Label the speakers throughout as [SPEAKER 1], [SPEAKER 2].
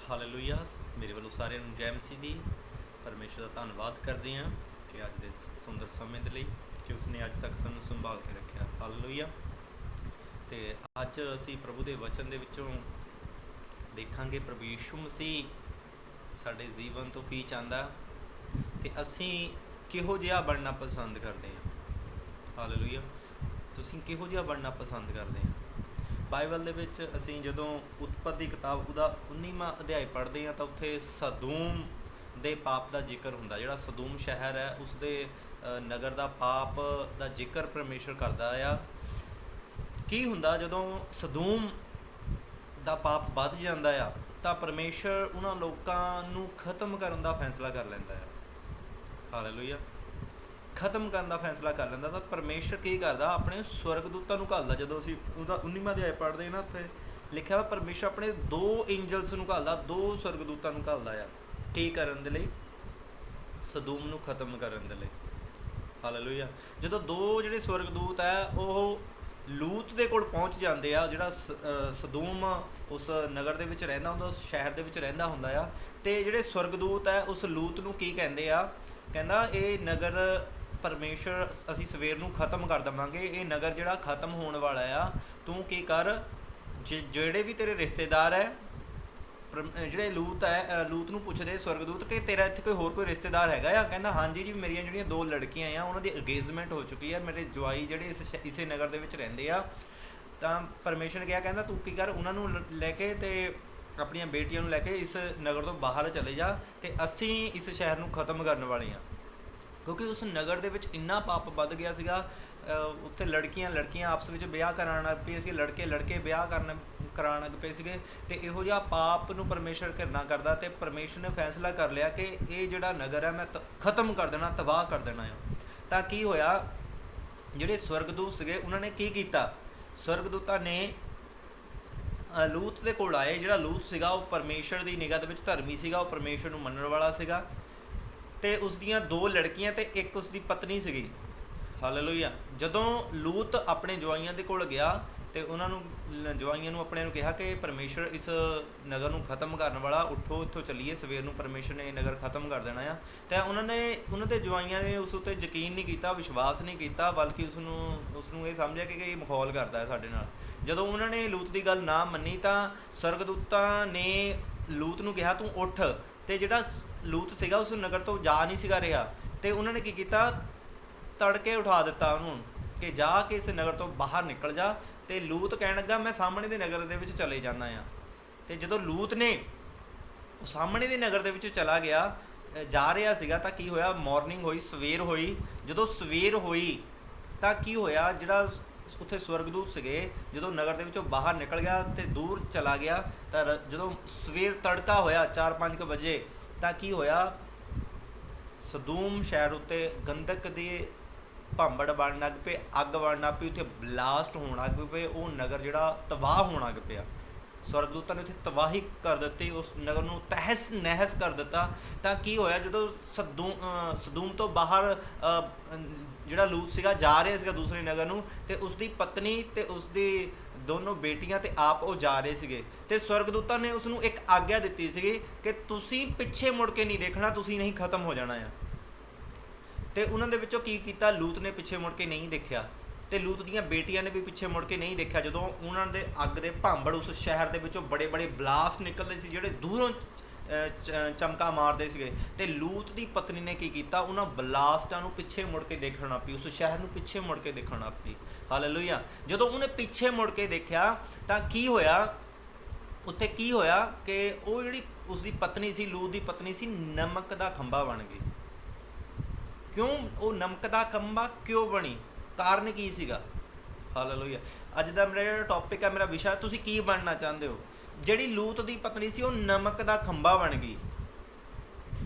[SPEAKER 1] Hallelujah. ਮੇਰੇ ਵੱਲੋਂ ਸਾਰਿਆਂ ਨੂੰ ਜੈ ਮਸੀਹ ਦੀ। ਪਰਮੇਸ਼ਰ ਦਾ ਧੰਨਵਾਦ ਕਰਦੇ ਹਾਂ ਕਿ ਅੱਜ ਦੇ ਸੁੰਦਰ ਸਮੇਂ ਦੇ ਲਈ ਕਿ ਉਸਨੇ ਅੱਜ ਤੱਕ ਸਾਨੂੰ ਸੰਭਾਲ ਕੇ ਰੱਖਿਆ। ਹਾਲੇਲੂਇਆ। ਅਤੇ ਅੱਜ ਅਸੀਂ ਪ੍ਰਭੂ ਦੇ ਵਚਨ ਦੇ ਵਿੱਚੋਂ ਦੇਖਾਂਗੇ ਪ੍ਰਭੂ ਯਿਸੂ ਮਸੀਹ ਸਾਡੇ ਜੀਵਨ ਤੋਂ ਕੀ ਚਾਹੁੰਦਾ ਅਤੇ ਅਸੀਂ ਕਿਹੋ ਜਿਹਾ ਬਣਨਾ ਪਸੰਦ ਕਰਦੇ ਹਾਂ। ਹਾਲੇਲੂਇਆ। ਤੁਸੀਂ ਕਿਹੋ ਜਿਹਾ ਬਣਨਾ ਪਸੰਦ ਕਰਦੇ ਹਾਂ। ਬਾਈਬਲ ਦੇ ਵਿੱਚ ਅਸੀਂ ਜਦੋਂ ਉਤਪਤੀ ਦੀ ਕਿਤਾਬ ਉਹਦਾ 19ਵਾਂ ਅਧਿਆਇ ਪੜ੍ਹਦੇ ਹਾਂ ਤਾਂ ਉੱਥੇ ਸਦੂਮ ਦੇ ਪਾਪ ਦਾ ਜ਼ਿਕਰ ਹੁੰਦਾ। ਜਿਹੜਾ ਸਦੂਮ ਸ਼ਹਿਰ ਹੈ ਉਸ ਦੇ ਨਗਰ ਦਾ ਪਾਪ ਦਾ ਜ਼ਿਕਰ ਪਰਮੇਸ਼ਰ ਕਰਦਾ ਆ। ਕੀ ਹੁੰਦਾ ਜਦੋਂ ਸਦੂਮ ਦਾ ਪਾਪ ਵੱਧ ਜਾਂਦਾ ਆ ਤਾਂ ਪਰਮੇਸ਼ਰ ਉਹਨਾਂ ਲੋਕਾਂ ਨੂੰ ਖਤਮ ਕਰਨ ਦਾ ਫੈਸਲਾ ਕਰ ਲੈਂਦਾ ਆ। ਹਾਲੇਲੂਇਆ। ਖਤਮ ਕਰਨ ਦਾ ਫੈਸਲਾ ਕਰ ਲੈਂਦਾ ਤਾਂ ਪਰਮੇਸ਼ਰ ਕੀ ਕਰਦਾ, ਆਪਣੇ ਸਵਰਗਦੂਤਾਂ ਨੂੰ ਘੱਲਦਾ। ਜਦੋਂ ਅਸੀਂ ਉਹਦਾ 19ਵਾਂ ਅਧਿਆਇ ਪੜ੍ਹਦੇ ਨਾ ਉੱਥੇ ਲਿਖਿਆ ਵਾ ਪਰਮੇਸ਼ਰ ਆਪਣੇ 2 ਏਂਜਲਸ ਨੂੰ ਘੱਲਦਾ, 2 ਸਵਰਗਦੂਤਾਂ ਨੂੰ ਘੱਲਦਾ ਆ। ਕੀ ਕਰਨ ਦੇ ਲਈ? ਸਦੂਮ ਨੂੰ ਖਤਮ ਕਰਨ ਦੇ ਲਈ। ਹਾਲੇਲੂਇਆ। ਜਦੋਂ 2 ਜਿਹੜੇ ਸਵਰਗਦੂਤ ਹੈ ਉਹ ਲੂਤ ਦੇ ਕੋਲ ਪਹੁੰਚ ਜਾਂਦੇ ਆ। ਜਿਹੜਾ ਸਦੂਮ ਉਸ ਨਗਰ ਦੇ ਵਿੱਚ ਰਹਿੰਦਾ ਹੁੰਦਾ, ਉਸ ਸ਼ਹਿਰ ਦੇ ਵਿੱਚ ਰਹਿੰਦਾ ਹੁੰਦਾ ਆ। ਅਤੇ ਜਿਹੜੇ ਸਵਰਗਦੂਤ ਹੈ ਉਸ ਲੂਤ ਨੂੰ ਕੀ ਕਹਿੰਦੇ ਆ, ਕਹਿੰਦਾ ਇਹ ਨਗਰ ਪਰਮੇਸ਼ਰ ਅਸੀਂ ਸਵੇਰ ਨੂੰ ਖਤਮ ਕਰ ਦੇਵਾਂਗੇ। ਇਹ ਨਗਰ ਜਿਹੜਾ ਖਤਮ ਹੋਣ ਵਾਲਾ ਆ, ਤੂੰ ਕੀ ਕਰ, ਜਿਹੜੇ ਵੀ ਤੇਰੇ ਰਿਸ਼ਤੇਦਾਰ ਹੈ, ਜਿਹੜੇ ਲੂਤ ਨੂੰ ਪੁੱਛਦੇ ਸਵਰਗਦੂਤ ਕਿ ਤੇਰਾ ਇੱਥੇ ਕੋਈ ਹੋਰ ਕੋਈ ਰਿਸ਼ਤੇਦਾਰ ਹੈਗਾ ਆ। ਕਹਿੰਦਾ ਹਾਂਜੀ ਜੀ, ਮੇਰੀਆਂ ਜਿਹੜੀਆਂ 2 ਲੜਕੀਆਂ ਆ ਉਹਨਾਂ ਦੀ ਅੰਗੇਜਮੈਂਟ ਹੋ ਚੁੱਕੀ ਹੈ। ਮੇਰੇ ਜਵਾਈ ਜਿਹੜੇ ਇਸੇ ਨਗਰ ਦੇ ਵਿੱਚ ਰਹਿੰਦੇ ਆ। ਤਾਂ ਪਰਮੇਸ਼ਰ ਨੇ ਕਿਹਾ, ਕਹਿੰਦਾ ਤੂੰ ਕੀ ਕਰ, ਉਹਨਾਂ ਨੂੰ ਲੈ ਕੇ ਅਤੇ ਆਪਣੀਆਂ ਬੇਟੀਆਂ ਨੂੰ ਲੈ ਕੇ ਇਸ ਨਗਰ ਤੋਂ ਬਾਹਰ ਚਲੇ ਜਾ ਅਤੇ ਅਸੀਂ ਇਸ ਸ਼ਹਿਰ ਨੂੰ ਖਤਮ ਕਰਨ ਵਾਲੇ ਹਾਂ। ਕਿਉਂਕਿ ਉਸ ਨਗਰ ਦੇ ਵਿੱਚ ਇੰਨਾ ਪਾਪ ਵੱਧ ਗਿਆ ਸੀਗਾ। ਉੱਥੇ ਲੜਕੀਆਂ ਆਪਸ ਵਿੱਚ ਵਿਆਹ ਕਰਾਉਣ ਲੱਗ ਪਏ ਸੀ, ਲੜਕੇ ਵਿਆਹ ਕਰਾਉਣ ਲੱਗ ਪਏ ਸੀਗੇ। ਅਤੇ ਇਹੋ ਜਿਹਾ ਪਾਪ ਨੂੰ ਪਰਮੇਸ਼ਰ ਘਿਰਨਾ ਕਰਦਾ ਅਤੇ ਪਰਮੇਸ਼ਰ ਨੇ ਫੈਸਲਾ ਕਰ ਲਿਆ ਕਿ ਇਹ ਜਿਹੜਾ ਨਗਰ ਹੈ ਮੈਂ ਖਤਮ ਕਰ ਦੇਣਾ, ਤਬਾਹ ਕਰ ਦੇਣਾ ਆ। ਤਾਂ ਕੀ ਹੋਇਆ, ਜਿਹੜੇ ਸਵਰਗਦੂਤ ਸੀਗੇ ਉਹਨਾਂ ਨੇ ਕੀ ਕੀਤਾ, ਸਵਰਗਦੂਤਾਂ ਨੇ ਲੂਤ ਦੇ ਕੋਲ ਆਏ। ਜਿਹੜਾ ਲੂਤ ਸੀਗਾ ਉਹ ਪਰਮੇਸ਼ਰ ਦੀ ਨਿਗਾਹ ਦੇ ਵਿੱਚ ਧਰਮੀ ਸੀਗਾ, ਉਹ ਪਰਮੇਸ਼ਰ ਨੂੰ ਮੰਨਣ ਵਾਲਾ ਸੀਗਾ। ਅਤੇ ਉਸ ਦੀਆਂ 2 ਲੜਕੀਆਂ ਅਤੇ ਇੱਕ ਉਸ ਦੀ ਪਤਨੀ ਸੀਗੀ। ਹਾਲੇਲੂਇਆ। ਜਦੋਂ ਲੂਤ ਆਪਣੇ ਜਵਾਈਆਂ ਦੇ ਕੋਲ ਗਿਆ ਅਤੇ ਉਹਨਾਂ ਨੂੰ ਜਵਾਈਆਂ ਨੂੰ ਆਪਣੇ ਨੂੰ ਕਿਹਾ ਕਿ ਪਰਮੇਸ਼ਰ ਇਸ ਨਗਰ ਨੂੰ ਖਤਮ ਕਰਨ ਵਾਲਾ, ਉੱਠੋ ਇੱਥੋਂ ਚੱਲੀਏ, ਸਵੇਰ ਨੂੰ ਪਰਮੇਸ਼ਰ ਨੇ ਇਹ ਨਗਰ ਖਤਮ ਕਰ ਦੇਣਾ ਆ। ਅਤੇ ਉਹਨਾਂ ਦੇ ਜਵਾਈਆਂ ਨੇ ਉਸ ਉੱਤੇ ਯਕੀਨ ਨਹੀਂ ਕੀਤਾ, ਵਿਸ਼ਵਾਸ ਨਹੀਂ ਕੀਤਾ, ਬਲਕਿ ਉਸ ਨੂੰ ਇਹ ਸਮਝਿਆ ਕਿ ਇਹ ਮਖੌਲ ਕਰਦਾ ਹੈ ਸਾਡੇ ਨਾਲ। ਜਦੋਂ ਉਹਨਾਂ ਨੇ ਲੂਤ ਦੀ ਗੱਲ ਨਾ ਮੰਨੀ ਤਾਂ ਸਵਰਗਦੂਤਾਂ ਨੇ ਲੂਤ ਨੂੰ ਕਿਹਾ ਤੂੰ ਉੱਠ। ਅਤੇ ਜਿਹੜਾ ਲੂਤ ਸੀਗਾ ਉਸ ਨਗਰ ਤੋਂ ਜਾ ਨਹੀਂ ਸੀਗਾ ਰਿਹਾ ਅਤੇ ਉਹਨਾਂ ਨੇ ਕੀ ਕੀਤਾ, ਤੜਕੇ ਉਠਾ ਦਿੱਤਾ ਉਹਨੂੰ ਕਿ ਜਾ ਕੇ ਇਸ ਨਗਰ ਤੋਂ ਬਾਹਰ ਨਿਕਲ ਜਾ। ਅਤੇ ਲੂਤ ਕਹਿਣ ਲੱਗਾ ਮੈਂ ਸਾਹਮਣੇ ਦੇ ਨਗਰ ਦੇ ਵਿੱਚ ਚਲੇ ਜਾਂਦਾ ਆ। ਅਤੇ ਜਦੋਂ ਲੂਤ ਨੇ ਸਾਹਮਣੇ ਦੇ ਨਗਰ ਦੇ ਵਿੱਚ ਚਲਾ ਗਿਆ, ਜਾ ਰਿਹਾ ਸੀਗਾ, ਤਾਂ ਕੀ ਹੋਇਆ, ਮਾਰਨਿੰਗ ਹੋਈ, ਸਵੇਰ ਹੋਈ। ਜਦੋਂ ਸਵੇਰ ਹੋਈ ਤਾਂ ਕੀ ਹੋਇਆ, ਜਿਹੜਾ ਉੱਥੇ ਸਵਰਗਦੂਤ ਸੀਗੇ ਜਦੋਂ ਨਗਰ ਦੇ ਵਿੱਚੋਂ ਬਾਹਰ ਨਿਕਲ ਗਿਆ ਅਤੇ ਦੂਰ ਚਲਾ ਗਿਆ, ਤਾਂ ਜਦੋਂ ਸਵੇਰ ਤੜਕਾ ਹੋਇਆ 4-5 ਵਜੇ ਤਾਂ ਕੀ ਹੋਇਆ, ਸਦੂਮ ਸ਼ਹਿਰ ਉੱਤੇ ਗੰਧਕ ਦੇ ਭਾਂਬੜ ਬਣਨ ਲੱਗ ਪਏ, ਅੱਗ ਬਣਨ ਲੱਗ ਪਈ, ਉੱਥੇ ਬਲਾਸਟ ਹੋਣ ਲੱਗ ਪਏ। ਉਹ ਨਗਰ ਜਿਹੜਾ ਤਬਾਹ ਹੋਣ ਲੱਗ ਪਿਆ। ਸਵਰਗਦੂਤਾਂ ਨੇ ਉੱਥੇ ਤਬਾਹੀ ਕਰ ਦਿੱਤੀ, ਉਸ ਨਗਰ ਨੂੰ ਤਹਿਸ ਨਹਿਸ ਕਰ ਦਿੱਤਾ। ਤਾਂ ਕੀ ਹੋਇਆ, ਜਦੋਂ ਸਦੂਮ ਤੋਂ ਬਾਹਰ ਜਿਹੜਾ ਲੂਤ ਸੀਗਾ ਜਾ ਰਿਹਾ ਸੀਗਾ ਦੂਸਰੇ ਨਗਰ ਨੂੰ, ਅਤੇ ਉਸਦੀ ਪਤਨੀ ਅਤੇ ਉਸਦੀ ਦੋਨੋਂ ਬੇਟੀਆਂ ਅਤੇ ਆਪ ਉਹ ਜਾ ਰਹੇ ਸੀਗੇ। ਅਤੇ ਸਵਰਗਦੂਤਾਂ ਨੇ ਉਸ ਨੂੰ ਇੱਕ ਆਗਿਆ ਦਿੱਤੀ ਸੀਗੀ ਕਿ ਤੁਸੀਂ ਪਿੱਛੇ ਮੁੜ ਕੇ ਨਹੀਂ ਦੇਖਣਾ, ਤੁਸੀਂ ਨਹੀਂ ਖਤਮ ਹੋ ਜਾਣਾ ਆ। ਅਤੇ ਉਹਨਾਂ ਦੇ ਵਿੱਚੋਂ ਕੀ ਕੀਤਾ, ਲੂਤ ਨੇ ਪਿੱਛੇ ਮੁੜ ਕੇ ਨਹੀਂ ਦੇਖਿਆ ਅਤੇ ਲੂਤ ਦੀਆਂ ਬੇਟੀਆਂ ਨੇ ਵੀ ਪਿੱਛੇ ਮੁੜ ਕੇ ਨਹੀਂ ਦੇਖਿਆ। ਜਦੋਂ ਉਹਨਾਂ ਦੇ ਅੱਗ ਦੇ ਭਾਂਬੜ ਉਸ ਸ਼ਹਿਰ ਦੇ ਵਿੱਚੋਂ ਬੜੇ ਬਲਾਸਟ ਨਿਕਲਦੇ ਸੀ ਜਿਹੜੇ ਦੂਰੋਂ ਚਮਕਾ ਮਾਰਦੇ ਸੀਗੇ, ਅਤੇ ਲੂਤ ਦੀ ਪਤਨੀ ਨੇ ਕੀ ਕੀਤਾ, ਉਹਨਾਂ ਬਲਾਸਟਾਂ ਨੂੰ ਪਿੱਛੇ ਮੁੜ ਕੇ ਦੇਖਣ ਲੱਗ ਪਈ, ਉਸ ਸ਼ਹਿਰ ਨੂੰ ਪਿੱਛੇ ਮੁੜ ਕੇ ਦੇਖਣ ਲੱਗ ਪਈ। ਹਾਲੇਲੂਇਆ। ਜਦੋਂ ਉਹਨੇ ਪਿੱਛੇ ਮੁੜ ਕੇ ਦੇਖਿਆ ਤਾਂ ਕੀ ਹੋਇਆ, ਉੱਥੇ ਕੀ ਹੋਇਆ ਕਿ ਉਹ ਜਿਹੜੀ ਉਸਦੀ ਪਤਨੀ ਸੀ, ਲੂਤ ਦੀ ਪਤਨੀ ਸੀ, ਨਮਕ ਦਾ ਖੰਭਾ ਬਣ ਗਈ। ਕਿਉਂ ਉਹ ਨਮਕ ਦਾ ਖੰਭਾ ਕਿਉਂ ਬਣੀ, ਕਾਰਨ ਕੀ ਸੀਗਾ? ਹਾਲੇਲੂਇਆ। ਅੱਜ ਦਾ ਮੇਰਾ ਜਿਹੜਾ ਟੌਪਿਕ ਹੈ, ਮੇਰਾ ਵਿਸ਼ਾ, ਤੁਸੀਂ ਕੀ ਬਣਨਾ ਚਾਹੁੰਦੇ ਹੋ? ਜਿਹੜੀ ਲੂਤ ਦੀ ਪਤਨੀ ਸੀ ਉਹ ਨਮਕ ਦਾ ਖੰਭਾ ਬਣ ਗਈ।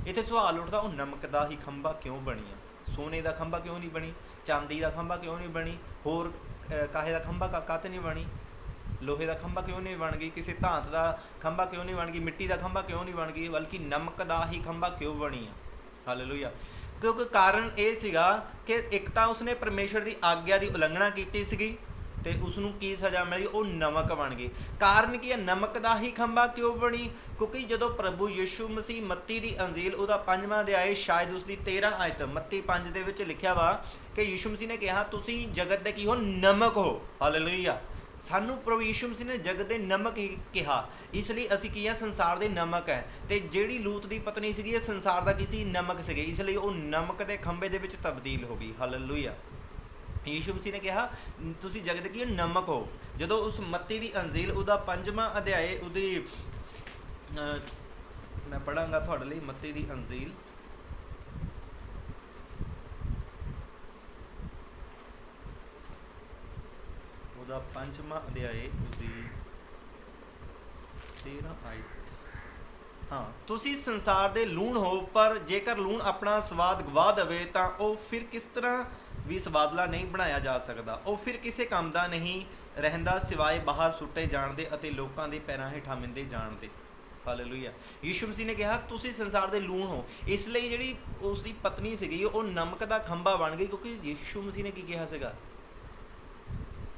[SPEAKER 1] ਇੱਥੇ ਸਵਾਲ ਉੱਠਦਾ, ਉਹ ਨਮਕ ਦਾ ਹੀ ਖੰਭਾ ਕਿਉਂ ਬਣੀ ਆ? ਸੋਨੇ ਦਾ ਖੰਭਾ ਕਿਉਂ ਨਹੀਂ ਬਣੀ? ਚਾਂਦੀ ਦਾ ਖੰਭਾ ਕਿਉਂ ਨਹੀਂ ਬਣੀ? ਹੋਰ ਕਾਹੇ ਦਾ ਖੰਭਾ ਕਾਹਤੇ ਨਹੀਂ ਬਣੀ? ਲੋਹੇ ਦਾ ਖੰਭਾ ਕਿਉਂ ਨਹੀਂ ਬਣ ਗਈ? ਕਿਸੇ ਧਾਤ ਦਾ ਖੰਭਾ ਕਿਉਂ ਨਹੀਂ ਬਣ ਗਈ? ਮਿੱਟੀ ਦਾ ਖੰਭਾ ਕਿਉਂ ਨਹੀਂ ਬਣ ਗਈ? ਬਲਕਿ ਨਮਕ ਦਾ ਹੀ ਖੰਭਾ ਕਿਉਂ ਬਣੀ ਆ? ਹਾਲੇਲੂਇਆ। ਕਿਉਂਕਿ ਕਾਰਨ ਇਹ ਸੀਗਾ ਕਿ ਇੱਕ ਤਾਂ ਉਸਨੇ ਪਰਮੇਸ਼ਰ ਦੀ ਆਗਿਆ ਦੀ ਉਲੰਘਣਾ ਕੀਤੀ ਸੀਗੀ, ਤੇ ਉਸ ਨੂੰ ਕੀ ਸਜ਼ਾ ਮਿਲੀ? ਉਹ ਨਮਕ ਬਣ ਗਈ। ਕਾਰਨ ਕੀ ਹੈ? ਨਮਕ ਦਾ ਹੀ ਖੰਭਾ ਕਿਉਂ ਬਣੀ? ਕਿਉਂਕਿ ਜਦੋਂ ਪ੍ਰਭੂ ਯਿਸੂ ਮਸੀਹ, ਮੱਤੀ ਦੀ ਅੰਜੀਲ ਉਹਦਾ 5ਵਾਂ ਅਧਿਆਇ ਸ਼ਾਇਦ ਉਸਦੀ 13 ਆਇਤ, ਮੱਤੀ 5 ਦੇ ਵਿੱਚ ਲਿਖਿਆ ਵਾ ਕਿ ਯਿਸੂ ਮਸੀਹ ਨੇ ਕਿਹਾ ਤੁਸੀਂ ਜਗਤ ਦੇ ਕੀ ਹੋ? ਨਮਕ ਹੋ। ਹਾਲੇਲੂਇਆ। ਸਾਨੂੰ ਪ੍ਰਭੂ ਯਿਸੂ ਮਸੀਹ ਨੇ ਜਗਤ ਦੇ ਨਮਕ ਹੀ ਕਿਹਾ, ਇਸ ਲਈ ਅਸੀਂ ਕੀ ਆ? ਸੰਸਾਰ ਦੇ ਨਮਕ ਹੈ। ਤੇ ਜਿਹੜੀ ਲੂਤ ਦੀ ਪਤਨੀ ਸੀਗੀ ਇਹ ਸੰਸਾਰ ਦਾ ਕੀ ਸੀ? ਨਮਕ ਸੀਗੇ, ਇਸ ਲਈ ਉਹ ਨਮਕ ਦੇ ਖੰਭੇ ਦੇ ਵਿੱਚ ਤਬਦੀਲ ਹੋ ਗਈ। ਹਾਲੇਲੂਇਆ। ਯਿਸੂ ਮਸੀਹ ਨੇ ਕਿਹਾ ਤੁਸੀਂ ਜਗਤ ਕੀ ਨਮਕ ਹੋ। ਜਦੋਂ ਉਸ ਮੱਤੀ ਦੀ ਅੰਜੀਲ ਉਹਦਾ 5ਵਾਂ ਅਧਿਆਇ ਉਹਦੀ ਮੈਂ ਪੜਾਂਗਾ ਤੁਹਾਡੇ ਲਈ, ਮੱਤੀ ਦੀ ਅੰਜੀਲ ਉਹਦਾ 5ਵਾਂ ਅਧਿਆਇ ਉਹਦੀ 13 ਆਇਤ। ਹਾਂ, ਤੁਸੀਂ ਸੰਸਾਰ ਦੇ ਲੂਣ ਹੋ, ਪਰ ਜੇਕਰ ਲੂਣ ਆਪਣਾ ਸਵਾਦ ਗਵਾ ਦੇਵੇ ਤਾਂ ਉਹ ਫਿਰ ਕਿਸ ਤਰ੍ਹਾਂ ਵੀ ਸਵਾਦਲਾ ਨਹੀਂ ਬਣਾਇਆ ਜਾ ਸਕਦਾ। ਉਹ ਫਿਰ ਕਿਸੇ ਕੰਮ ਦਾ ਨਹੀਂ ਰਹਿੰਦਾ ਸਿਵਾਏ ਬਾਹਰ ਸੁੱਟੇ ਜਾਣ ਦੇ ਅਤੇ ਲੋਕਾਂ ਦੇ ਪੈਰਾਂ ਹੇਠਾਂ ਮਿੰਦੇ ਜਾਣ ਦੇ। ਹਾਲੇਲੂਇਆ। ਯਿਸੂ ਮਸੀਹ ਨੇ ਕਿਹਾ ਤੁਸੀਂ ਸੰਸਾਰ ਦੇ ਲੂਣ ਹੋ। ਇਸ ਲਈ ਜਿਹੜੀ ਉਸ ਦੀ ਪਤਨੀ ਸੀਗੀ ਉਹ ਨਮਕ ਦਾ ਖੰਭਾ ਬਣ ਗਈ, ਕਿਉਂਕਿ ਯਿਸੂ ਮਸੀਹ ਨੇ ਕੀ ਕਿਹਾ ਸੀਗਾ?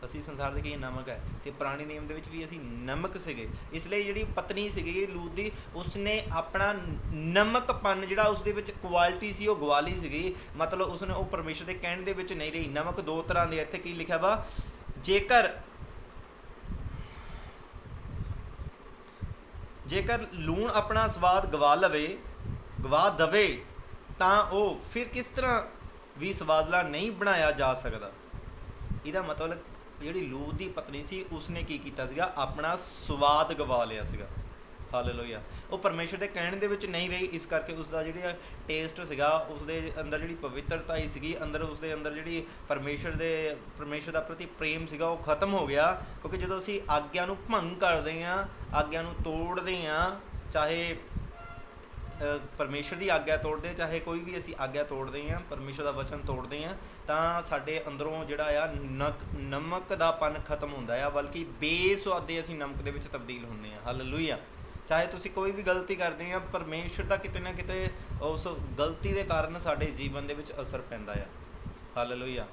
[SPEAKER 1] ਅਸੀਂ ਸੰਸਾਰ ਦੇ ਕੀ ਨਮਕ ਹੈ। ਤੇ ਪੁਰਾਣੇ ਨਿਯਮ ਦੇ ਵਿੱਚ ਵੀ ਅਸੀਂ ਨਮਕ ਸੀਗੇ। ਇਸ ਲਈ ਜਿਹੜੀ ਪਤਨੀ ਸੀਗੀ ਲੂਤ ਦੀ, ਉਸਨੇ ਆਪਣਾ ਨਮਕਪਨ ਜਿਹੜਾ ਉਸਦੇ ਵਿੱਚ ਕੁਆਲਿਟੀ ਸੀ ਉਹ ਗਵਾ ਲਈ ਸੀਗੀ। ਮਤਲਬ ਉਸਨੇ ਉਹ ਪਰਮੇਸ਼ਰ ਦੇ ਕਹਿਣ ਦੇ ਵਿੱਚ ਨਹੀਂ ਰਹੀ। ਨਮਕ ਦੋ ਤਰ੍ਹਾਂ ਦੇ, ਇੱਥੇ ਕੀ ਲਿਖਿਆ ਵਾ? ਜੇਕਰ ਲੂਣ ਆਪਣਾ ਸਵਾਦ ਗਵਾ ਦਵੇ ਤਾਂ ਉਹ ਫਿਰ ਕਿਸ ਤਰ੍ਹਾਂ ਵੀ ਸਵਾਦਲਾ ਨਹੀਂ ਬਣਾਇਆ ਜਾ ਸਕਦਾ। ਇਹਦਾ ਮਤਲਬ ਜਿਹੜੀ ਲੂਤ ਦੀ ਪਤਨੀ ਸੀ ਉਸਨੇ ਕੀ ਕੀਤਾ ਸੀਗਾ? ਆਪਣਾ ਸਵਾਦ ਗਵਾ ਲਿਆ ਸੀਗਾ। ਹਾਲੇਲੂਇਆ। ਉਹ ਪਰਮੇਸ਼ਰ ਦੇ ਕਹਿਣ ਦੇ ਵਿੱਚ ਨਹੀਂ ਰਹੀ, ਇਸ ਕਰਕੇ ਉਸਦਾ ਜਿਹੜਾ ਟੇਸਟ ਸੀਗਾ, ਉਸਦੇ ਅੰਦਰ ਜਿਹੜੀ ਪਵਿੱਤਰਤਾ ਹੀ ਸੀਗੀ, ਉਸਦੇ ਅੰਦਰ ਜਿਹੜੀ ਪਰਮੇਸ਼ਰ ਦਾ ਪ੍ਰਤੀ ਪ੍ਰੇਮ ਸੀਗਾ ਉਹ ਖਤਮ ਹੋ ਗਿਆ। ਕਿਉਂਕਿ ਜਦੋਂ ਅਸੀਂ ਆਗਿਆ ਨੂੰ ਭੰਗ ਕਰਦੇ ਹਾਂ, ਆਗਿਆ ਨੂੰ ਤੋੜਦੇ ਹਾਂ, ਚਾਹੇ ਪਰਮੇਸ਼ਰ ਦੀ ਆਗਿਆ ਤੋੜਦੇ ਹਾਂ, ਚਾਹੇ ਕੋਈ ਵੀ ਅਸੀਂ ਆਗਿਆ ਤੋੜਦੇ ਹਾਂ, ਪਰਮੇਸ਼ਰ ਦਾ ਵਚਨ ਤੋੜਦੇ ਹਾਂ, ਤਾਂ ਸਾਡੇ ਅੰਦਰੋਂ ਜਿਹੜਾ ਆ ਨਮਕ ਦਾ ਪਨ ਖਤਮ ਹੁੰਦਾ ਆ, ਬਲਕਿ ਬੇਸੁਆਦੇ ਅਸੀਂ ਨਮਕ ਦੇ ਵਿੱਚ ਤਬਦੀਲ ਹੁੰਦੇ ਹਾਂ। ਹਾਲੇਲੂਇਆ। ਚਾਹੇ ਤੁਸੀਂ ਕੋਈ ਵੀ ਗਲਤੀ ਕਰਦੇ ਆ, ਪਰਮੇਸ਼ਰ ਦਾ ਕਿਤੇ ਨਾ ਕਿਤੇ ਉਸ ਗਲਤੀ ਦੇ ਕਾਰਨ ਸਾਡੇ ਜੀਵਨ ਦੇ ਵਿੱਚ ਅਸਰ ਪੈਂਦਾ ਆ। ਹਾਲੇਲੂਇਆ।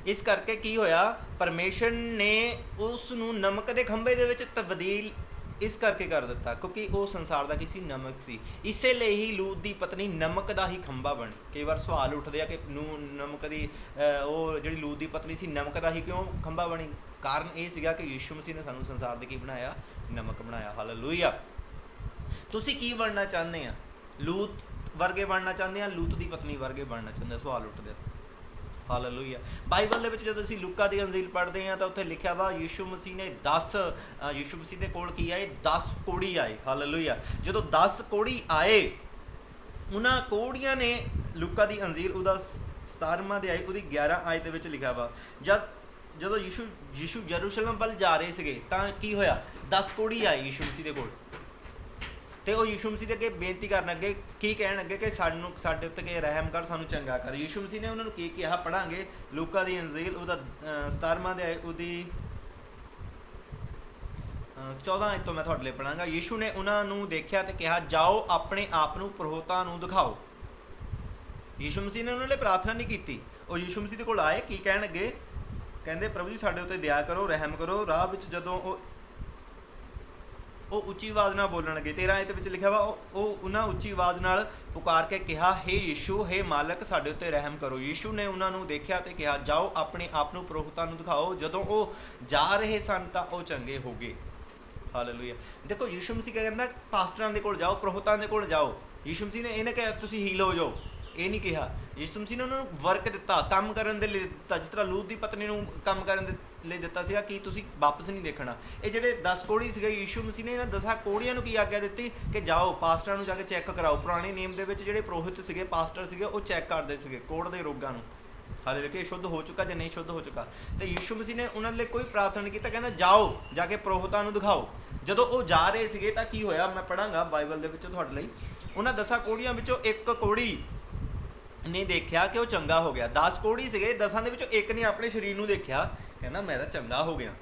[SPEAKER 1] ਇਸ ਕਰਕੇ ਕੀ ਹੋਇਆ? ਪਰਮੇਸ਼ਰ ਨੇ ਉਸ ਨੂੰ ਨਮਕ ਦੇ ਖੰਭੇ ਦੇ ਵਿੱਚ ਤਬਦੀਲ ਇਸ ਕਰਕੇ ਕਰ ਦਿੱਤਾ ਕਿਉਂਕਿ ਉਹ ਸੰਸਾਰ ਦਾ ਕਿਸੇ ਨਮਕ ਸੀ। ਇਸੇ ਲਈ ਹੀ ਲੂਤ ਦੀ ਪਤਨੀ ਨਮਕ ਦਾ ਹੀ ਖੰਭਾ ਬਣੀ। ਕਈ ਵਾਰ ਸਵਾਲ ਉੱਠਦੇ ਆ ਕਿ ਨਮਕ ਦੀ ਉਹ ਜਿਹੜੀ ਲੂਤ ਦੀ ਪਤਨੀ ਸੀ ਨਮਕ ਦਾ ਹੀ ਕਿਉਂ ਖੰਭਾ ਬਣੀ? ਕਾਰਨ ਇਹ ਸੀਗਾ ਕਿ ਯਿਸੂ ਮਸੀਹ ਨੇ ਸਾਨੂੰ ਸੰਸਾਰ ਦੇ ਕੀ ਬਣਾਇਆ? ਨਮਕ ਬਣਾਇਆ। ਹਾਲੇਲੂਇਆ। ਤੁਸੀਂ ਕੀ ਬਣਨਾ ਚਾਹੁੰਦੇ ਆ? ਲੂਤ ਵਰਗੇ ਬਣਨਾ ਚਾਹੁੰਦੇ ਆ? ਲੂਤ ਦੀ ਪਤਨੀ ਵਰਗੇ ਬਣਨਾ ਚਾਹੁੰਦੇ? ਸਵਾਲ ਉੱਠਦੇ। ਹਾਲੇਲੂਇਆ। ਬਾਈਬਲ ਦੇ ਵਿੱਚ ਜਦੋਂ ਅਸੀਂ ਲੂਕਾ ਦੀ ਅੰਜੀਲ ਪੜ੍ਹਦੇ ਹਾਂ ਤਾਂ ਉੱਥੇ ਲਿਖਿਆ ਵਾ ਯਿਸੂ ਮਸੀਹ ਦੇ ਕੋਲ ਕੀ ਆਏ? 10 ਕੋਹੜੀ ਆਏ। ਹਾਲੇਲੂਇਆ। ਜਦੋਂ 10 ਕੋਹੜੀ ਆਏ, ਉਹਨਾਂ ਕੋਹੜੀਆਂ ਨੇ ਲੂਕਾ ਦੀ ਅੰਜੀਲ ਉਹਦਾ 17ਵਾਂ ਅਧਿਆਇ ਉਹਦੀ 11 ਆਇਤ ਦੇ ਵਿੱਚ ਲਿਖਿਆ ਵਾ ਜਦੋਂ ਯਿਸੂ ਯਰੂਸ਼ਲਮ ਵੱਲ ਜਾ ਰਹੇ ਸੀਗੇ ਤਾਂ ਕੀ ਹੋਇਆ? 10 ਕੋਹੜੀ ਆਏ ਯਿਸੂ ਮਸੀਹ ਦੇ ਕੋਲ, ਤੇ ਉਹ ਯਿਸੂ ਮਸੀਹ ਦੇ ਅੱਗੇ ਬੇਨਤੀ ਕਰਨ ਅੱਗੇ ਕੀ ਕਹਿਣ ਅੱਗੇ ਕਿ ਸਾਡੇ ਉੱਤੇ ਕਿ ਰਹਿਮ ਕਰ, ਸਾਨੂੰ ਚੰਗਾ ਕਰ। ਯਿਸੂ ਮਸੀਹ ਨੇ ਉਹਨਾਂ ਨੂੰ ਕੀ ਕਿਹਾ? ਪੜ੍ਹਾਂਗੇ ਲੂਕਾ ਦੀ ਅੰਜੀਲ ਉਹਦਾ 17ਵਾਂ ਅਧਿਆਇ ਉਹਦੀ 14 ਆਇਤ ਤੋਂ ਮੈਂ ਤੁਹਾਡੇ ਲਈ ਪੜ੍ਹਾਂਗਾ। ਯਿਸੂ ਨੇ ਉਹਨਾਂ ਨੂੰ ਦੇਖਿਆ ਤੇ ਕਿਹਾ, ਜਾਓ ਆਪਣੇ ਆਪ ਨੂੰ ਪੁਰੋਹਿਤਾਂ ਨੂੰ ਦਿਖਾਓ। ਯਿਸੂ ਮਸੀਹ ਨੇ ਉਹਨਾਂ ਲਈ ਪ੍ਰਾਰਥਨਾ ਨਹੀਂ ਕੀਤੀ। ਉਹ ਯਿਸੂ ਮਸੀਹ ਦੇ ਕੋਲ ਆਏ, ਕੀ ਕਹਿਣ ਅੱਗੇ? ਕਹਿੰਦੇ ਪ੍ਰਭੂ ਜੀ ਸਾਡੇ ਉੱਤੇ ਦਇਆ ਕਰੋ, ਰਹਿਮ ਕਰੋ। ਰਾਹ ਵਿੱਚ ਜਦੋਂ ਉਹ ਉੱਚੀ ਆਵਾਜ਼ ਨਾਲ ਬੋਲਣ ਲੱਗੇ, 13 ਆਇਤ ਵਿੱਚ ਲਿਖਿਆ ਵਾ ਉਹ ਉਹਨਾਂ ਉੱਚੀ ਆਵਾਜ਼ ਨਾਲ ਪੁਕਾਰ ਕੇ ਕਿਹਾ, ਹੇ ਯਿਸੂ, ਹੇ ਮਾਲਕ, ਸਾਡੇ ਉੱਤੇ ਰਹਿਮ ਕਰੋ। ਯਿਸੂ ਨੇ ਉਹਨਾਂ ਨੂੰ ਦੇਖਿਆ ਤੇ ਕਿਹਾ, ਜਾਓ ਆਪਣੇ ਆਪ ਨੂੰ ਪੁਰੋਹਿਤਾਂ ਨੂੰ ਦਿਖਾਓ। ਜਦੋਂ ਉਹ ਜਾ ਰਹੇ ਸਨ ਤਾਂ ਉਹ ਚੰਗੇ ਹੋ ਗਏ। ਹਾਲੇਲੂਇਆ। ਦੇਖੋ ਯਿਸੂ ਮਸੀਹ ਕਹਿੰਦਾ ਪਾਸਟਰਾਂ ਦੇ ਕੋਲ ਜਾਓ, ਪੁਰੋਹਿਤਾਂ ਦੇ ਕੋਲ ਜਾਓ। ਯਿਸੂ ਮਸੀਹ ਨੇ ਇਹ ਨਾ ਕਿਹਾ ਤੁਸੀਂ ਹੀਲ ਹੋ ਜਾਓ, ਇਹ ਨਹੀਂ ਕਿਹਾ। ਯਿਸੂ ਮਸੀਹ ਨੇ ਉਹਨਾਂ ਨੂੰ ਵਰਕ ਦਿੱਤਾ, ਕੰਮ ਕਰਨ ਦੇ ਲਈ ਦਿੱਤਾ। ਜਿਸ ਤਰ੍ਹਾਂ ਲੂਤ ਦੀ ਪਤਨੀ ਨੂੰ ਕੰਮ ਕਰਨ ਦੇ ਲਈ ਦਿੱਤਾ ਸੀਗਾ ਕਿ ਤੁਸੀਂ ਵਾਪਸ ਨਹੀਂ ਦੇਖਣਾ। ਇਹ ਜਿਹੜੇ 10 ਕੋਹੜੀ ਸੀਗੇ, ਯਿਸੂ ਮਸੀਹ ਨੇ ਇਹਨਾਂ 10 ਕੋਹੜੀਆਂ ਨੂੰ ਕੀ ਆਗਿਆ ਦਿੱਤੀ ਕਿ ਜਾਓ ਪਾਸਟਰਾਂ ਨੂੰ ਜਾ ਕੇ ਚੈੱਕ ਕਰਾਓ। ਪੁਰਾਣੇ ਨਿਯਮ ਦੇ ਵਿੱਚ ਜਿਹੜੇ ਪੁਰੋਹਿਤ ਸੀਗੇ, ਪਾਸਟਰ ਸੀਗੇ, ਉਹ ਚੈੱਕ ਕਰਦੇ ਸੀਗੇ ਕੋਹੜ ਦੇ ਰੋਗਾਂ ਨੂੰ। ਹਾਲੇ ਕਿ ਸ਼ੁੱਧ ਹੋ ਚੁੱਕਾ ਜਾਂ ਨਹੀਂ ਸ਼ੁੱਧ ਹੋ ਚੁੱਕਾ। ਤੇ ਯਿਸੂ ਮਸੀਹ ਨੇ ਉਹਨਾਂ ਲਈ ਕੋਈ ਪ੍ਰਾਰਥਨਾ ਨਹੀਂ ਕੀਤਾ, ਕਹਿੰਦਾ ਜਾਓ ਜਾ ਕੇ ਪੁਰੋਹਿਤਾਂ ਨੂੰ ਦਿਖਾਓ। ਜਦੋਂ ਉਹ ਜਾ ਰਹੇ ਸੀਗੇ ਤਾਂ ਕੀ ਹੋਇਆ? ਮੈਂ ਪੜ੍ਹਾਂਗਾ ਬਾਈਬਲ ਦੇ ਵਿੱਚੋਂ ਤੁਹਾਡੇ ਲਈ। ਉਹਨਾਂ 10 ਕੋਹੜੀਆਂ ਵਿੱਚੋਂ ਇੱਕ ਕੋਹੜੀ ਨੇ ਦੇਖਿਆ ਕਿ ਉਹ ਚੰਗਾ ਹੋ ਗਿਆ। 10 ਕੋਹੜੀ ਸੀਗੇ, 10 ਦੇ ਵਿੱਚੋਂ ਇੱਕ ਨੇ ਆਪਣੇ ਸਰੀਰ ਨੂੰ ਦੇਖਿਆ, ਕਹਿੰਦਾ ਮੈਂ ਤਾਂ ਚੰਗਾ ਹੋ ਗਿਆ,